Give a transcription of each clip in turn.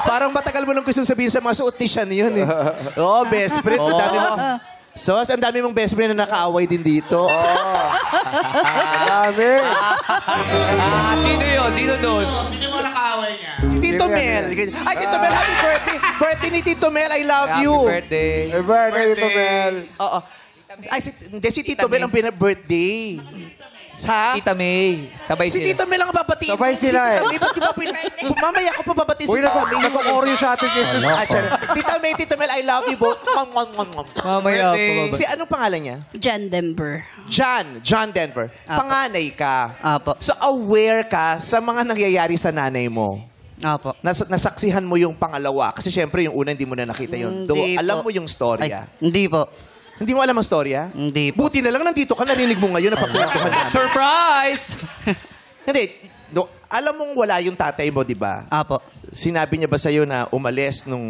Parang matagal mo lang gusto sabihin sa mga suot ni Sean yun eh. Oo, best friend. Ang dami mo. Sos, ang dami mong best friend na nakaaway din dito. Dami. Sino yun? Sino doon? Sino mo nakaaway niya? Si Tito Mel. Ay, Tito Mel, happy birthday. Birthday ni Tito Mel, I love you. Happy birthday. Happy birthday, Tito Mel. Oo. Ay, hindi, si Tito Mel ang birthday. Ha? Tita May. Sabay Si sila. Tito Mel ang babatiin. Sabay sila eh. Mamaya ako pa babatiin Uy, si Tito Mel. nagko-choreo sa atin. Tito Mel, I love you both. Mamaya Birthday. po. Si anong pangalan niya? John Denver. John Denver. Panganay ka. Apo. So aware ka sa mga nangyayari sa nanay mo. Apo. Nasaksihan mo yung pangalawa. Kasi syempre yung una hindi mo na nakita yun. Hindi Though, po. alam mo yung storya. Hindi po. Hindi mo alam ang storya? Hindi po. Buti na lang nandito ka, narinig mo ngayon na pagkwentuhan namin. Surprise! Hindi. Alam mong wala yung tatay mo, di ba? Apo. Sinabi niya ba sa'yo na umalis nung...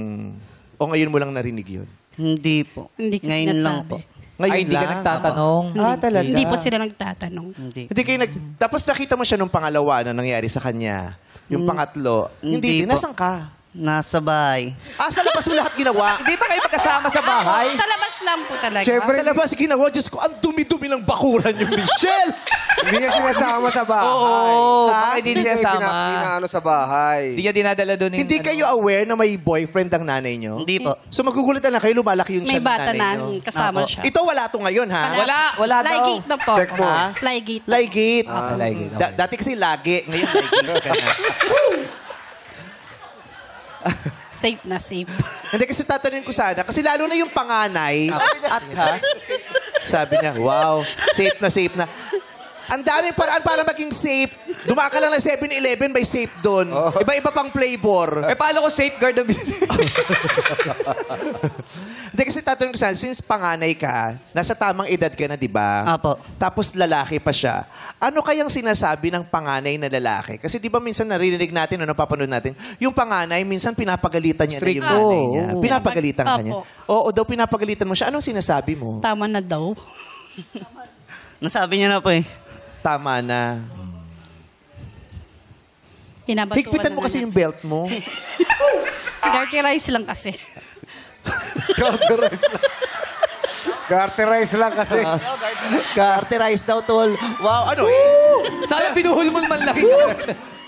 O ngayon mo lang narinig yun? Hindi po. Hindi ko Ngayon lang sinasabi. po. Ngayon Ay, hindi ka lang? nagtatanong. Talaga? Hindi po sila nagtatanong. Hindi. Hindi kayo Tapos nakita mo siya nung pangalawa na nangyari sa kanya. Yung pangatlo. hindi Hindi. po. Nasaan ka? Nasa bahay. Sa labas mo lahat ginawa. Hindi ba kayo magkasama sa bahay? Sa labas lang po talaga. Siyempre, Sa labas ginawa. Diyos ko, ang dumi-dumi ng bakuran yung Michelle. hindi niya sinasama sa bahay. Oo. Ha? Baka hindi niya sama. Pinaano sa bahay. Hindi niya dinadala doon yung... Hindi kayo aware na may boyfriend ang nanay nyo? Hindi po. So magugulutan na kayo, lumalaki yung May siya ng bata nanay na nyo. kasama Apo. siya. Ito wala to ngayon, ha? Wala daw. Lygate na po. Check mo. Ha? Lygate. Lygate. Lygate, okay. Dati kasi lagi. Ngayon lygate ka na. Safe na safe. Hindi kasi tatanungin ko sana. Kasi lalo na yung panganay. At ha? Sabi niya, wow, safe na. Ang daming paraan para maging safe. Dumaan ka lang ng 7-Eleven, may safe doon. Iba-iba pang flavor. Eh, paano ko safeguard na Hindi kasi tatanungin ko sana, since panganay ka, nasa tamang edad ka na, di ba? Apo. Tapos lalaki pa siya. Ano kayang sinasabi ng panganay na lalaki? Kasi di ba minsan naririnig natin o napapanood natin, yung panganay, minsan pinapagalitan niya na yung Stricto. nanay niya. Oo. Pinapagalitan ka niya. Apo. Oo daw, pinapagalitan mo siya. Anong sinasabi mo? Tama na daw. Nasabi niya na po eh. Tama na. Pinabatuan Higpitan mo na kasi na. yung belt mo. Dirty rice lang kasi. Garterize lang. Garterize lang kasi. Carterize daw, tol. Wow, ano eh? Sana pinuhol mo man lang yun.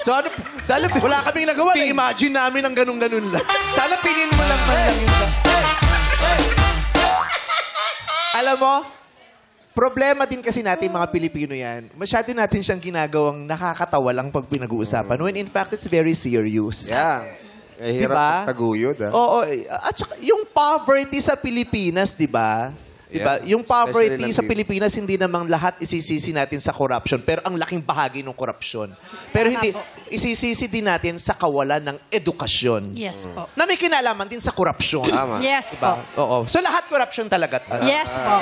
So ano? Sana, Wala kaming nagawa. Na-imagine namin ang ganun-ganun lang. sana pinin mo lang man lang yun. Alam mo, problema din kasi natin mga Pilipino yan. Masyado natin siyang ginagawang nakakatawa lang pag pinag-uusapan. When in fact, it's very serious. Yan. Eh, hirap Diba? magtaguyod, ha? Oo. At saka, yung poverty sa Pilipinas, di ba? Diba? Yeah. Yung poverty Especially sa Nandito. Pilipinas, hindi namang lahat isisisi natin sa corruption. Pero ang laking bahagi ng corruption. Pero hindi, isisisi din natin sa kawalan ng edukasyon. Yes po. Na may kinalaman din sa corruption. Tama. Yes Diba? po. Oo. So lahat corruption talaga. Yes po.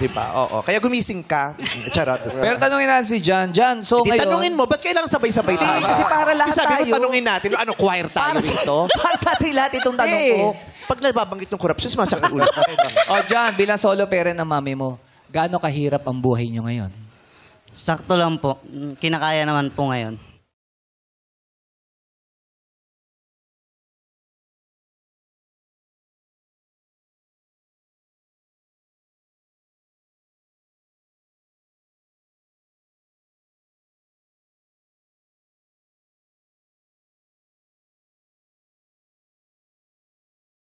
Diba? Oo. Kaya gumising ka. Charot. Pero tanungin natin si John. John, so Hindi, ngayon... tanungin mo, ba't kailangan sabay-sabay tayo? kasi para lahat Sabi mo, tayo. tanungin natin, ano, choir tayo rito? Para sa atin lahat itong tanong ko. Pag nababanggit ng corruption, sumasakit ulo. Oh, John, bilang solo parent ng mami mo, gaano kahirap ang buhay niyo ngayon? Sakto lang po. Kinakaya naman po ngayon.